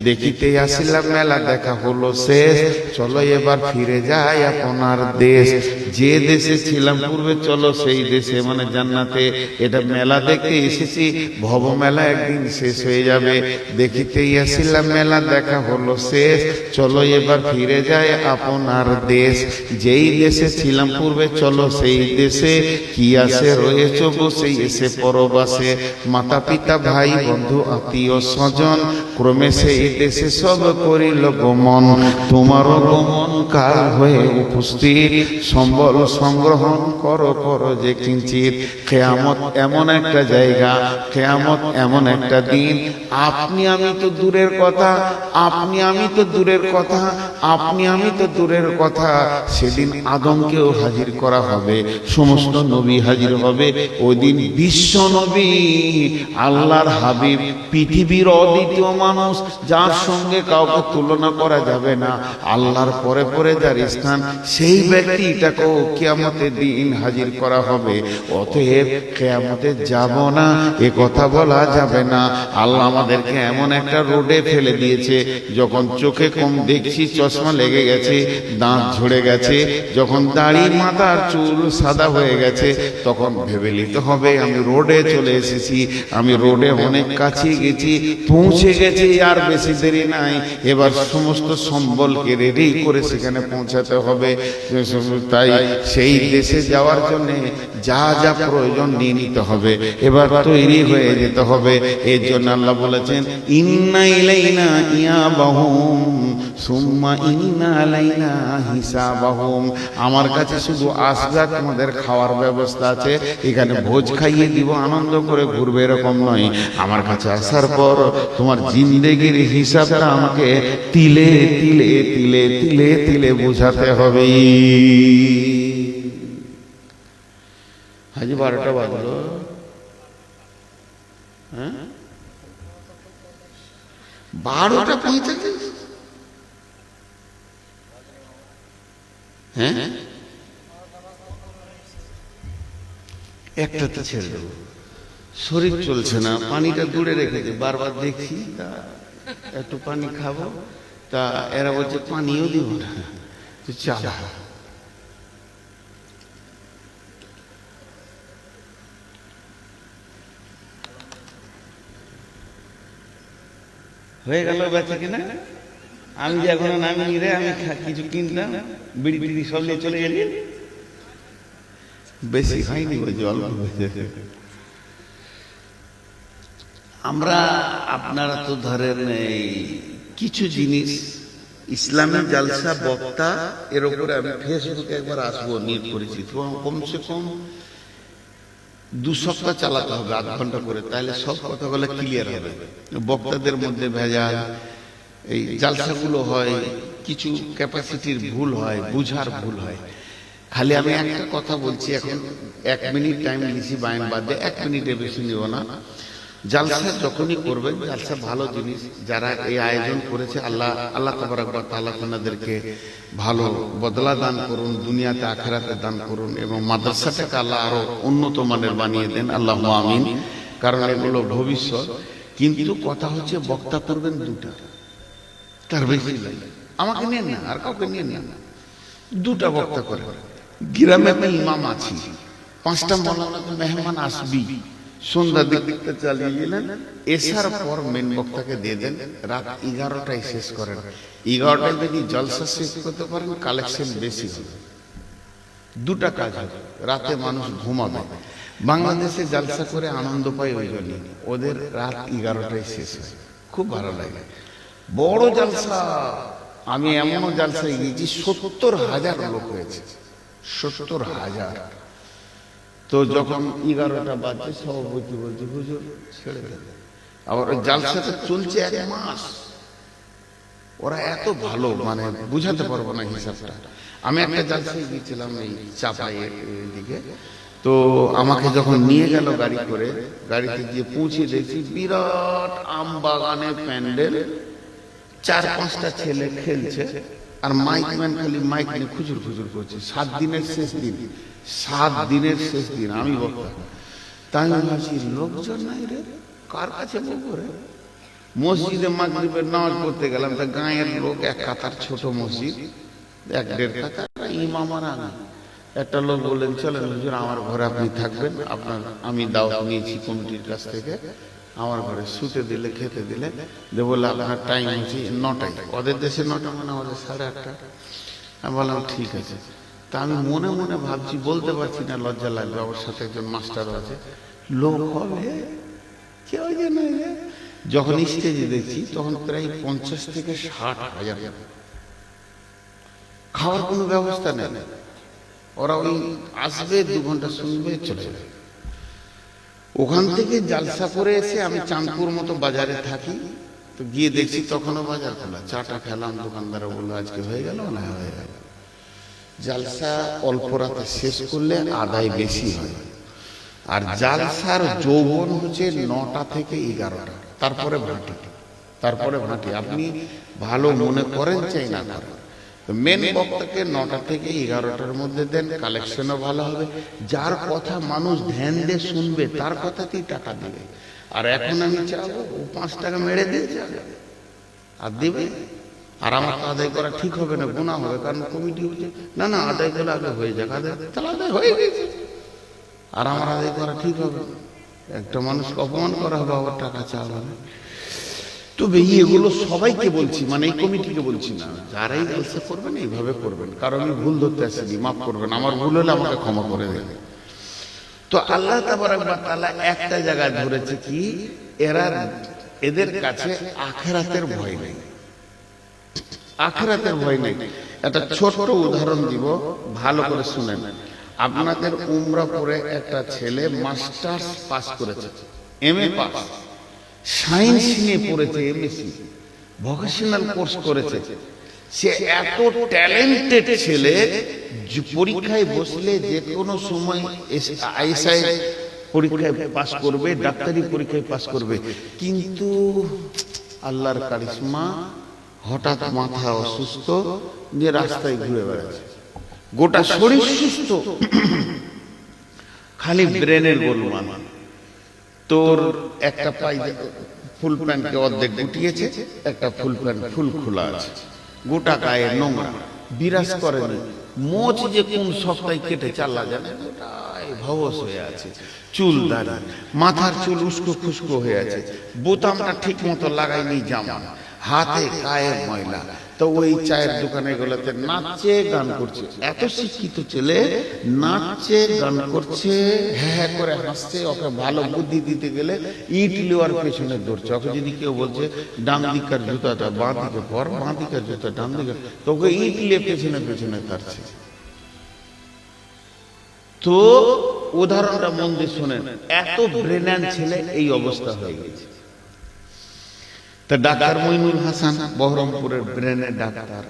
দেখিতে আসিলাম মেলা দেখা হলো শেষ, চলো এবার ফিরে যাই আপনার দেশ। যে দেশে ছিলাম পূর্বে চলো সেই দেশে, মানে জান্নাতে। এটা মেলা দেখতে এসেছি, ভব মেলা একদিন শেষ হয়ে যাবে। দেখিতেই আসিলাম মেলা দেখা হলো শেষ, চলো এবার ফিরে যাই আপনার দেশ। যেই দেশে ছিলাম পূর্বে চলো সেই দেশে, কি আসে রয়েছ বসে এসে পরবাসে। মাতা পিতা ভাই বন্ধু আত্মীয় স্বজন, ক্রমে সেই দেশে সব করিল গমন। তোমারও গমন কাল হয়ে উপস্থিত, সম্বল সংগ্রহণ করো করো যে কিঞ্চিত। কিয়ামত এমন একটা জায়গা, কিয়ামত এমন একটা দিন, আপনি আমি তো দূরের কথা, আপনি আমি তো দূরের কথা, আপনি আমি তো দূরের কথা। সেদিন আদমকেও হাজির করা হবে, সমস্ত নবী হাজির হবে। ওই দিন বিশ্ব নবী আল্লাহর হাবিব, পৃথিবীর অদ্বিতীয় মানুষ, যার সঙ্গে কাউকে তুলনা করা যাবে না, আল্লাহর পরে পরে যার স্থান, সেই ব্যক্তিটাকেও কিয়ামতের দিন হাজির করা হবে। অতএব কিয়ামতে যাব না এ কথা বলা যাবে না। আল্লাহ আমাদেরকে এমন একটা রোডে ফেলে দিয়েছে, যখন চোখে কম দেখছি চশমা লেগে গেছে, দাঁত ঝরে গেছে, যখন দাড়ি মাথার চুল সাদা হয়ে গেছে, তখন ভেবে নিতে হবে আমি রোডে চলে এসেছি, আমি রোডে অনেক কাছে গেছি, পৌঁছে গেছি, আর বেশি দেরি নাই। এবার সমস্ত সম্বলকে রেডি করে সেখানে পৌঁছাতে হবে। তাই সেই দেশে যাওয়ার জন্য যা যা প্রয়োজন নিয়ে নিতে হবে, এবার তৈরি হয়ে যেতে হবে। এর জন্য আল্লাহ বলেছেন ইন্না ইলাইনা ইয়াবাহুম সুম্মা ইন্না আলাইনা হিসাবাহুম। আমার কাছে শুধু আসবা, তোমাদের খাওয়ার ব্যবস্থা আছে, এখানে ভোজ খাইয়ে দিব, আনন্দ করে ঘুরবে, এরকম নয়। আমার কাছে আসার পর তোমার জিন্দেগির হিসাবটা আমাকে তিলে তিলে তিলে তিলে তিলে বোঝাতে হবে। হাজি 12টা বাজলো, হ্যাঁ 12:45, হ্যাঁ একটাতে ছেড়ে দেবো। শরীর চলছে না, পানিটা দূরে রেখেছে, বারবার দেখছি, তা একটু পানি খাবো, তা এরা বলছে পানিও দিব না, চা। হয়ে গেল বেচা কিনা। আমি যে এখন নামিনি রে, আমি কিছু কিনলাম, বিড়ি বিড়ি সব নিয়ে চলে গেলি, বেশি খাইনি, জল। আমরা আপনারা তো ধরেন এই কিছু জিনিস, ইসলামী জালসা বক্তা, এর উপরে আমি ফেসবুকে একবার আসবো, নিয়ে করেছি, কমসে কম 2 সপ্তাহ চালাতে হবে, 8 ঘন্টা করে, তাহলে সব কথাগুলো ক্লিয়ার হবে। বক্তাদের মধ্যে ভেজাল, এই জালসাগুলো হয়, কিছু ক্যাপাসিটির ভুল হয়, বুঝার ভুল হয়। খালি আমি একটা কথা বলছি, এখন 1 মিনিট টাইম নিয়েছি বায়ান বাদে, 1 মিনিটে বেশি নিব না। জালসা যখনই করবেন, জালসা ভালো জিনিস, যারা এই আয়োজন করেছে আল্লাহ তাবারক ওয়া তাআলা তাদেরকে ভালো বদলা দান করুন, দুনিয়াতে আখিরাতে দান করুন, এবং মাদ্রাসাটাকে আল্লাহ আরো উন্নত মানের বানিয়ে দেন, আল্লাহুম্মা আমিন। কারণ এগুলো ভবিষ্যৎ। কিন্তু কথা হচ্ছে বক্তা করবেন 2টা, তার বেশি আমাকে নিয়ে না, আর কাউকে নিয়ে না, 2টা বক্তা করে। গ্রামে ইমাম আছি, 5টা মাওলানা মেহমান আসবি, সন্ধ্যা দিকটা চালিয়ে গেলেন, এসার পর মেন বক্তাকে দিয়ে দেন, রাত 11টায় শেষ করেন। 11টায় যদি জলসা শেষ করতে পারেন, কালেকশন বেশি হবে। 2টা কাজ হবে, রাতে মানুষ ঘুমাবে। বাংলাদেশে জলসা করে আনন্দ পায় ওই জন্য, ওদের রাত 11টায় শেষ হয়, খুব ভালো লাগে। বড় জলসা, আমি এমনও জলসায় গিয়েছি 70,000 লোক হয়েছে, 70,000। তো যখন 11টা বাজছে, সভাপতি বলছে হুজুর ছেড়ে দেন। আবার ওই জালসাটা চলছে 1 মাস। ওরা এত ভালো, মানে বুঝাতে পারবো না হিসাবটা। আমি একটা জালসায় গিয়েছিলাম এই চাপাইয়ের দিকে, তো আমাকে যখন নিয়ে গেল গাড়ি করে, গাড়িতে গিয়ে পৌঁছে দেখছি বিরাট আম বাগানে প্যান্ডেল, 4-5টা ছেলে খেলছে, আর মাইকম্যান খালি মাইক নিয়ে খুচুর খুচুর করছে। 7 দিনের শেষ দিন, 7 দিনের শেষ দিন, আমি বক্তা। তাই আমি ভাবছি লোকজন নাই রে, কার কাছে বলবো রে, মসজিদে মাগরিবের নামাজ পড়তে গেলাম, তা গাঁয়ের লোক এক কাতার ছোট মসজিদ, 1-1.5 কাতার, ইমাম আর আমি। একটা লোক বললেন, চলেন হুজুর আমার ঘরে আপনি থাকবেন, আপনার আমি দাওয়াত নিয়েছি কমিটির কাছ থেকে, আমার ঘরে শুতে দিলে, খেতে দিলে। যে বললে আপনার টাইম হচ্ছে 9টায়, ওদের দেশে 9টা মানে আমাদের 8:30। আমি বললাম ঠিক আছে। তা আমি মনে মনে ভাবছি, বলতে পারছি না, লজ্জা লাগবে, আমার সাথে একজন মাস্টারও আছে, লোক হবে কেউ জানে। যখন স্টেজে দেখছি তখন প্রায় 50 থেকে 60 হাজার। খাওয়ার কোনো ব্যবস্থা নেই, ওরা ওই আসবে 2 ঘন্টা শুনবে চলে যাবে। ওখান থেকে জালসা করে এসে আমি চাঁদপুর মতো বাজারে থাকি, তো গিয়ে দেখছি তখনও বাজার খোলা। চাটা খেলাম, দোকানদার বললো আজকে হয়ে গেল না, হয়ে গেল। জালসা অল্প রাতে শেষ করলে আদায় বেশি হয়, আর জালসার যৌবন হচ্ছে 9টা থেকে 11টা, তারপরে ভাটি। আপনি ভালো মনে করেন চাই না করেন, মেন বক্তাকে 9টা থেকে 11টার মধ্যে দেন, কালেকশনও ভালো হবে। যার কথা মানুষ ধ্যান দিয়ে শুনবে তার কথাতেই টাকা দিবে। আর এখন আমি চাবো ও 5 টাকা মেরে দিয়ে যাবে আর দিবে, আর আমার তো আদায় করা ঠিক হবে না, গুনাহ হবে। কারণ কমিটি হচ্ছে না না আদায় করে আগে হয়ে যাক, তাহলে আদায় হয়ে গেছে, আর আমার আদায় করা ঠিক হবে। একটা মানুষকে অপমান করা হবে, আবার টাকা চাওয়া হবে। তবে এগুলো সবাইকে বলছি, মানে এই কমিটিকে বলছি না, যারাই জলসা করবেন এইভাবে করবেন। কারণ আমি ভুল ধরতে আসিনি, মাফ করবেন, আমার ভুল হলে আমাকে ক্ষমা করে দেবেন। তো আল্লাহ তাবারক ওয়া তাআলা একটা জায়গায় ধরেছে কি, এদের কাছে আখিরাতের ভয় নেই, আখিরাতের ভয় নেই। একটা ছোট্ট উদাহরণ দিব, ভালো করে শুনেন। আপনাদের উমরাপুরে একটা ছেলে মাস্টার্স পাস করেছে, MA পাস, সায়েন্স নিয়ে পড়েছে, MSc ভোকেশনাল কোর্স করেছে। সে এত ট্যালেন্টেড ছেলে, পরীক্ষায় বসলে যে কোনো সময় ISI পরীক্ষায় পাস করবে, ডাক্তারি পরীক্ষায় পাস করবে। কিন্তু আল্লাহর কারিশমা, হঠাৎ মাথা অসুস্থ, যে রাস্তায় ঘুরে বেড়াচ্ছে, গোটা শরীর সুস্থ, খালি ব্রেনের গোলমাল। তোর একটা ফুল প্যান্টকে অর্ধেক গুটিয়েছে, একটা ফুল প্যান্ট ফুল খোলা আছে, গোটা গায়ে নোংরা, বিরাজ করেনি। মোচ যে কোন সপ্তাহে কেটে চাল্লা জানে, গোটাই ভবস হয়ে আছে, চুল দাঁড়ি, মাথার চুল উস্কো খুস্কো হয়ে আছে, বোতামটা ঠিক মতো লাগায়নি জামা, হাতে গায়ে ময়লা। তো ওই চায়ের দোকানে গুলোতে নাচছে গান করছে, এত শিক্ষিত ছেলে নাচছে গান করছে, হ্যাঁ করে হাসছে। ওকে ভালো বুদ্ধি দিতে গেলে ইট লিওয়ার পেছনে দৌড়ছে। ওকে যদি কেউ বলছে ডান দিকের জুতাটা বাঁ দিকে পর, বাঁ দিকের জুতা ডান দিকে, তো ওকে ইট লিয়ে পেছনে পেছনে তাড়ছে। তো উদাহরণটা মন দিয়ে শোনেন, এত ব্রেনান ছেলে এই অবস্থা হয়ে গেছে। তা ডাক্তার মইনুল হাসান বহরমপুরের ব্রেনের ডাক্তার,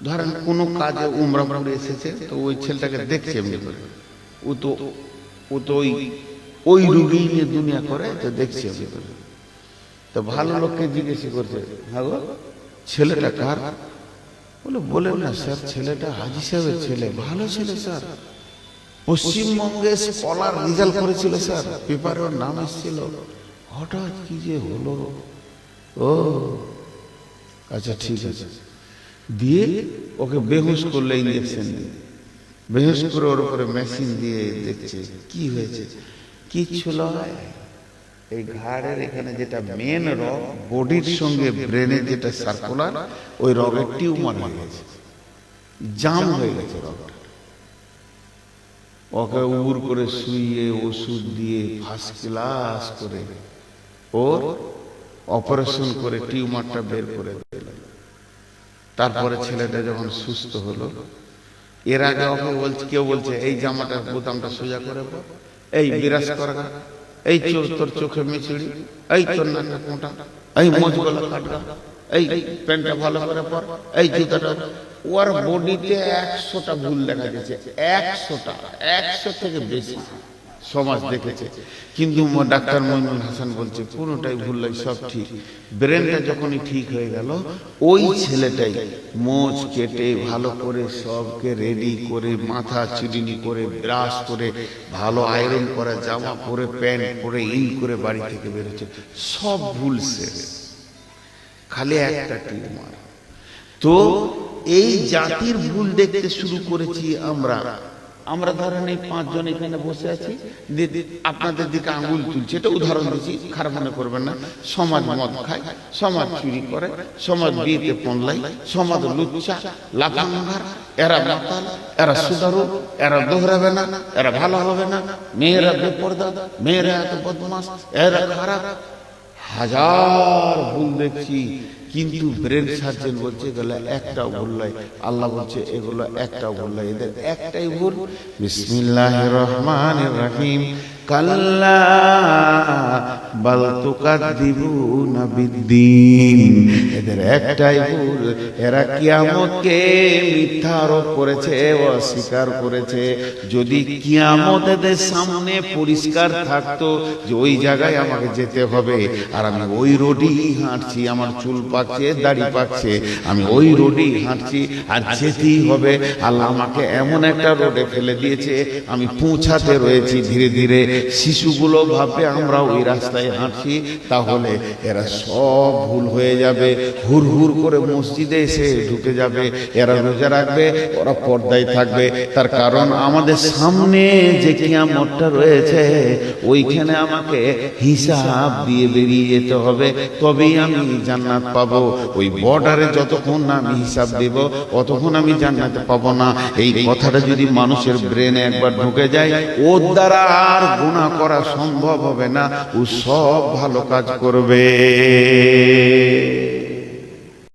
ধরেন কোনো কাজে উমরাপুরে এসেছে, তো ওই ছেলেটাকে দেখছে এমনি করে, ও তো ওই রুগী নিয়ে দুনিয়া করে, তো দেখছে এমনি করে। তো ভালো লোককে জিজ্ঞেস করছে, হ্যাঁ গো ছেলেটা কার? বলেন না স্যার, ছেলেটা হাজী সাহেবের ছেলে, ভালো ছেলে স্যার, পশ্চিমবঙ্গে স্কলার রেজাল্ট করেছিল স্যার, পেপারে ওর নাম এসেছিল। হঠাৎ কি যে হলো, ও আচ্ছা ঠিক আছে, দিয়ে ওকে বেহুশ করলে ইঞ্জেকশন দিয়ে, বেহুশ করে ওর উপরে মেশিন দিয়ে দেখছে কি হয়েছে। কিচ্ছু নয়, এই ঘাড়ের এখানে যেটা মেন রগ, বডির সঙ্গে ব্রেনের যেটা সার্কুলার, ওই রগের টিউমার হয়ে গেছে, জাম হয়ে গেছে রগটা। ওকে উবুর করে শুইয়ে ওষুধ দিয়ে ফার্স্ট ক্লাস করে ওর অপারেশন করে টিউমারটা বের করে দিল। তারপরে ছেলেটা যখন সুস্থ হলো, এর আগে ওকে বলছে, কেউ বলছে এই জামাটা বোতামটা সোজা করে, এই বিরাজ করা, এই তোর চোখে মিচড়ি, এই তোর নাকটা কোঁটা, এই মোজগুলো কাটগা, এই প্যান্টটা ভালো করে পর, এই জুতাটা। ওর বডিতে 100টা ভুল দেখা গেছে, 100 থেকে বেশি সমাজ দেখেছে। কিন্তু ডাক্তার মইনুল হাসান বলছে কোনোটাই ভুল নাই, সব ঠিক। ব্রেনটা যখনই ঠিক হয়ে গেল, ওই ছেলেটাই মোচ কেটে ভালো করে সবকে রেডি করে, মাথা চিরুনি করে, ব্রাশ করে, ভালো আয়রন করা জামা পরে, প্যান্ট পরে, ইন করে বাড়ি থেকে বেরোচ্ছে। সব ভুল শেষ। খালি একটা টিউমার। তো এই জাতির ভুল দেখতে শুরু করেছি আমরা ধরেন এই 5 জন এখানে বসে আছি, আপনাদের দিকে আঙুল তুলছে, এটা উদাহরণ দিচ্ছি, খারাপ মনে করবেন না। সমাজ মদ খায়, সমাজ চুরি করে, সমাজ বিয়েতে পনলাই, সমাজ লুচ্চা লাফাঙ্গার, এরা মাতাল, এরা সুদারু, এরা দোহরাবে না, এরা ভালো হবে না, মেয়েরা বেপরদা, মেয়েরা এত বদমাস, এরা খারাপ, হাজার ভুল দেখছি। কিন্তু ব্রেন সার্জন বলছে এগুলো একটাও ভুল নয়। আল্লাহ বলছে এগুলো একটাও ভুল নয়, এদের একটাই ভুল। বিসমিল্লাহির রহমানির রহিম। কাল্লা বাল তুকাদ্দিবুনা বিদ্দিন। এদের একটাই ভুল, এরা কিয়ামতকে মিথ্যা আরোপ করেছে, অস্বীকার করেছে। যদি কিয়ামত এদের সামনে পরিষ্কার থাকতো যে ওই জায়গায় আমাকে যেতে হবে, আর আমি ওই রোডেই হাঁটছি, আমার চুল পাকছে, দাড়ি পাকছে, আমি ওই রোডেই হাঁটছি আর যেতেই হবে, আল্লাহ আমাকে এমন একটা রোডে ফেলে দিয়েছে, আমি পৌঁছাতে রয়েছি ধীরে ধীরে। শিশুগুলো ভাববে আমরা ওই রাস্তায় হাঁটছি, তাহলে এরা সব ভুল হয়ে যাবে, হুর হুর করে মসজিদে এসে ঢুকে যাবে। এরা রোজা রাখবে, ওরা পর্দায় থাকবে। তার কারণ আমাদের সামনে যে কিয়ামতটা রয়েছে, ওইখানে আমাকে হিসাব দিয়ে বেরিয়ে যেতে হবে, তবেই আমি জান্নাত পাবো। ওই বর্ডারে যতক্ষণ না আমি হিসাব দেব, অতক্ষণ আমি জান্নাতে পাবো না। এই কথাটা যদি মানুষের ব্রেনে একবার ঢুকে যায়, ওর দ্বারা আর গুনাহ করা সম্ভব হবে না, ও সব ভালো কাজ করবে।